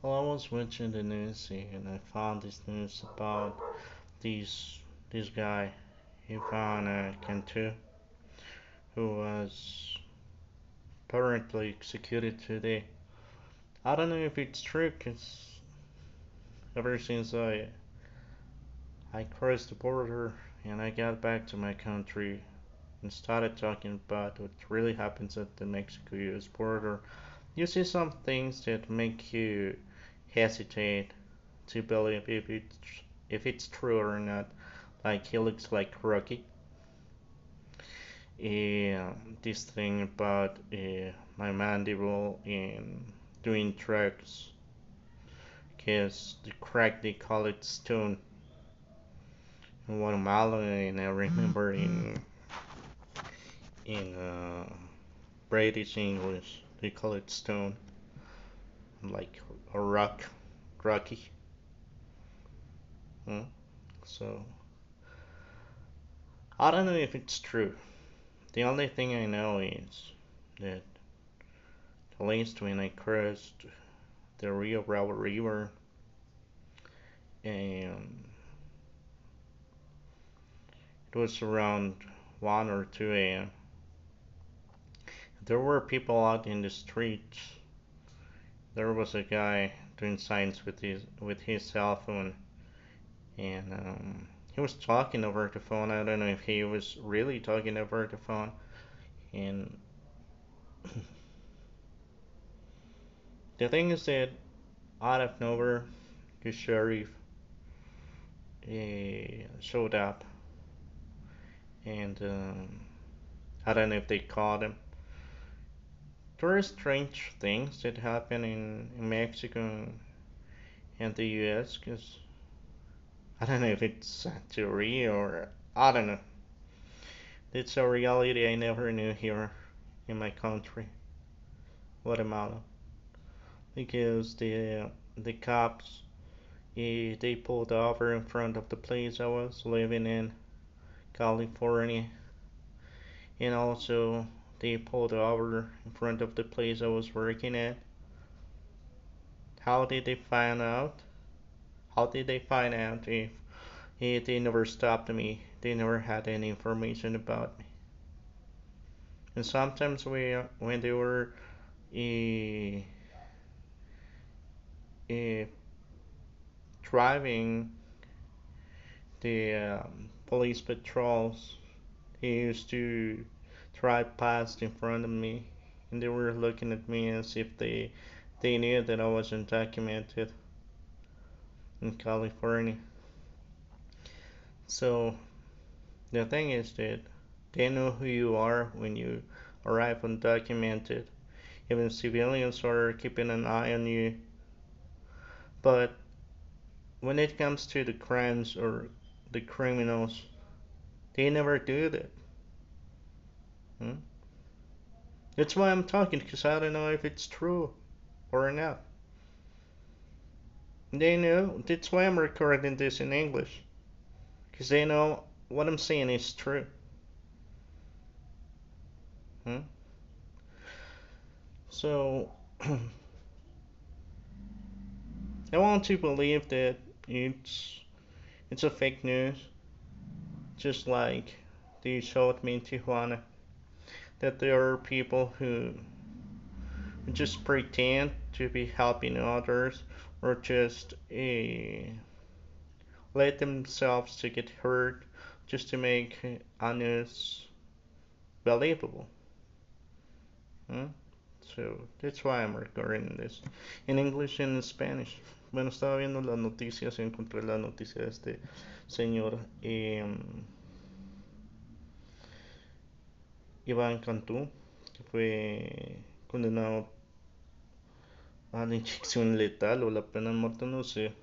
Well, I was watching the news and I found this news about this this guy. He found Cantù, who was apparently executed today. I don't know if it's true, cause ever since I crossed the border and I got back to my country and started talking about what really happens at the Mexico-U.S. border, you see some things that make you hesitate to believe if it's true or not. Like he looks like Rocky. This thing about my mandible and doing drugs, cause the crack they call it stone in Guatemala, and I remember in British English they call it stone, like a rocky. Hmm? So I don't know if it's true. The only thing I know is that at least when I crossed the Rio Bravo River and it was around 1 or 2 a.m., there were people out in the streets. There was a guy doing signs with his cell phone, and he was talking over the phone. I don't know if he was really talking over the phone. And the thing is that out of nowhere, the sheriff showed up, and I don't know if they caught him. There are strange things that happen in Mexico and the U.S. because I don't know if it's a theory or I don't know. It's a reality I never knew here in my country, Guatemala, because the cops they pulled over in front of the place I was living in, California, and also they pulled over in front of the place I was working at. How did they find out? How did they find out if they never stopped me? They never had any information about me. And sometimes when they were uh, uh, driving the police patrols, he used to drive past in front of me, and they were looking at me as if they knew that I was undocumented in California. So the thing is that they know who you are when you arrive undocumented. Even civilians are keeping an eye on you. But when it comes to the crimes or the criminals, they never do that. Hmm? That's why I'm talking, because I don't know if it's true or not. They know. That's why I'm recording this in English, because they know what I'm saying is true. Hmm? So I want to believe that it's a fake news, just like they showed me in Tijuana. That there are people who just pretend to be helping others or just let themselves to get hurt just to make others believable. Hmm? So that's why I'm recording this in English and in Spanish. Bueno, estaba viendo las noticias y encontré la noticia de este señor Iván Cantú, que fue condenado a la inyección letal o la pena de muerte, no sé.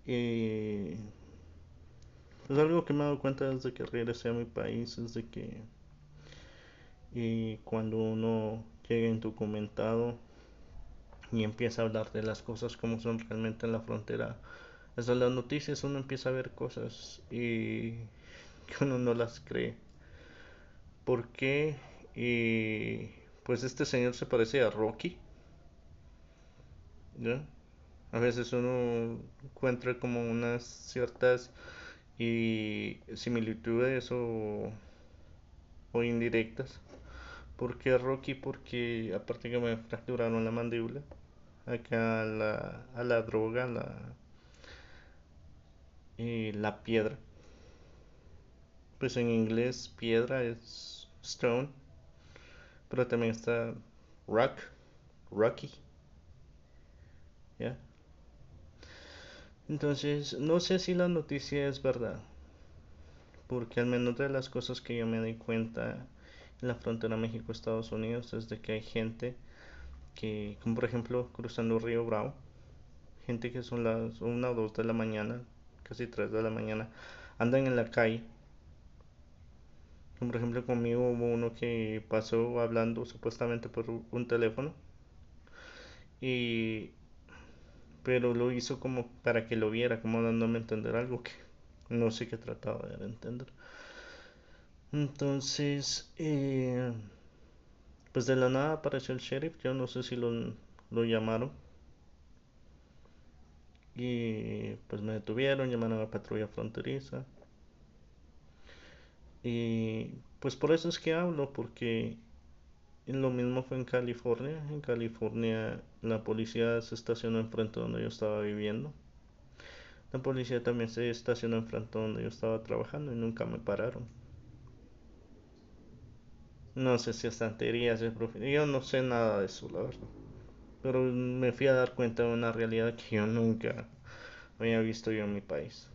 Y pues algo que me he dado cuenta desde que regresé a mi país es de que cuando uno llega indocumentado y empieza a hablar de las cosas como son realmente en la frontera, desde las noticias uno empieza a ver cosas y que uno no las cree. ¿Por qué? Y pues este señor se parece a Rocky. ¿ya? A veces uno encuentra como unas ciertas similitudes o indirectas. ¿Por qué Rocky? Porque aparte que me fracturaron la mandíbula, acá a la droga, la piedra. Pues en inglés piedra es stone, pero también está rock, rocky, ¿ya? Entonces, no sé si la noticia es verdad, porque al menos de las cosas que yo me di cuenta en la frontera México-Estados Unidos es de que hay gente que, como por ejemplo, cruzando el río Bravo, gente que son las 1 o 2 de la mañana, casi 3 de la mañana, andan en la calle. Como por ejemplo conmigo hubo uno que pasó hablando supuestamente por un teléfono y pero lo hizo como para que lo viera, como dándome a entender algo que no sé qué trataba de entender. Entonces, pues de la nada apareció el sheriff, yo no sé si lo llamaron y pues me detuvieron, llamaron a patrulla fronteriza y pues por eso es que hablo, porque lo mismo fue en California. En California la policía se estacionó enfrente donde yo estaba viviendo. La policía también se estacionó enfrente donde yo estaba trabajando y nunca me pararon. No sé si es santería, si es brujería, yo no sé nada de eso, la verdad. Pero me fui a dar cuenta de una realidad que yo nunca había visto yo en mi país.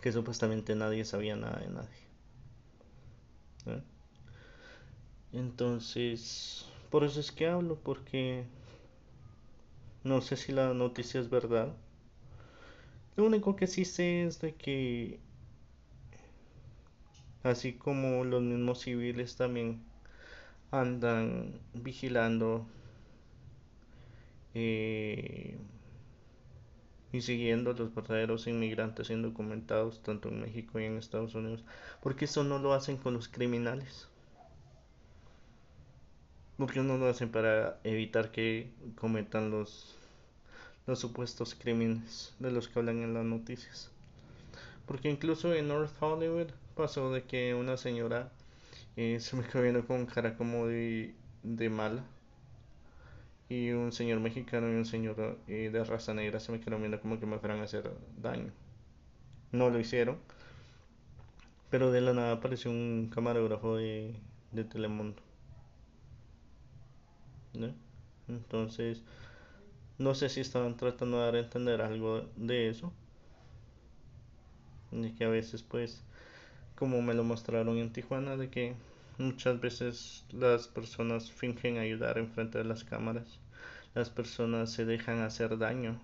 Que supuestamente nadie sabía nada de nadie. ¿Eh? Entonces, por eso es que hablo, porque no sé si la noticia es verdad. Lo único que sí sé es de que, así como los mismos civiles también andan vigilando eh, y siguiendo a los verdaderos inmigrantes indocumentados, tanto en México y en Estados Unidos, porque eso no lo hacen con los criminales, porque no lo hacen para evitar que cometan los supuestos crímenes de los que hablan en las noticias. Porque incluso en North Hollywood pasó de que una señora se me quedó viendo con cara como de mala y un señor mexicano y un señor de raza negra se me quedaron viendo como que me fueran a hacer daño. No lo hicieron, pero de la nada apareció un camarógrafo de Telemundo, ¿no? Entonces, no sé si estaban tratando de dar a entender algo de eso, de que a veces, pues, como me lo mostraron en Tijuana, de que muchas veces las personas fingen ayudar en frente de las cámaras, las personas se dejan hacer daño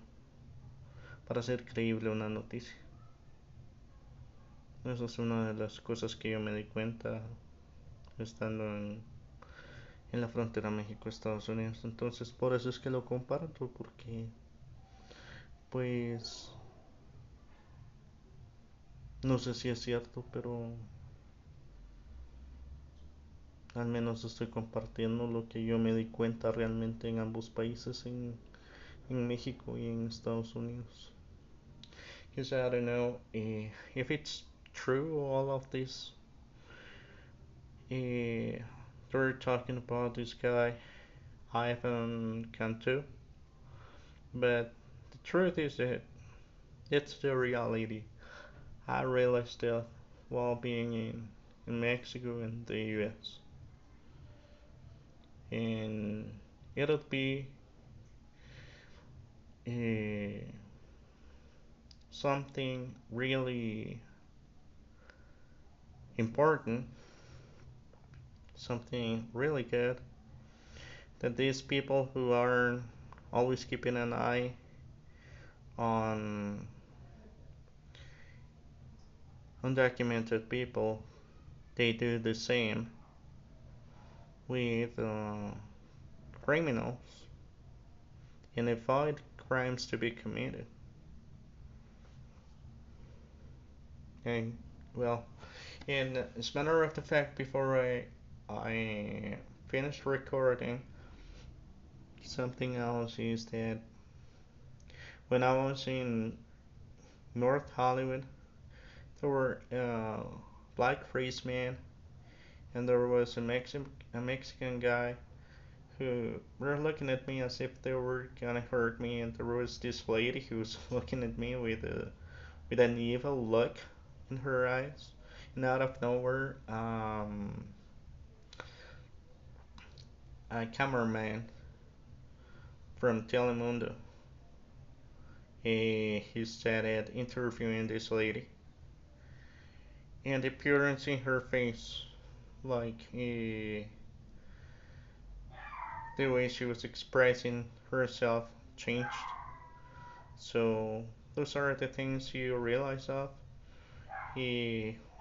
para hacer creíble una noticia. Esa es una de las cosas que yo me di cuenta estando en la frontera México-Estados Unidos. Entonces, por eso es que lo comparto, porque pues no sé si es cierto, pero al menos estoy compartiendo lo que yo me di cuenta realmente en ambos países, en México y en Estados Unidos. Because I don't know if it's true, all of this. They're talking about this guy, Ivan Cantù, but the truth is that it's the reality. I realized that while being in Mexico and the US. And it'll be uh, something really important, something really good, that these people who are always keeping an eye on undocumented people, they do the same with criminals and avoid crimes to be committed. And well, and as a matter of the fact, before I finished recording, Something else is that when I was in North Hollywood, there were black faced man, and there was a Mexican guy who were looking at me as if they were gonna hurt me, and there was this lady who was looking at me with an evil look in her eyes. And out of nowhere, a cameraman from Telemundo, he started interviewing this lady, and the appearance in her face, like the way she was expressing herself, changed. So those are the things you realize of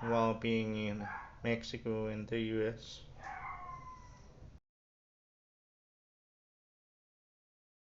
while being in Mexico and the U.S.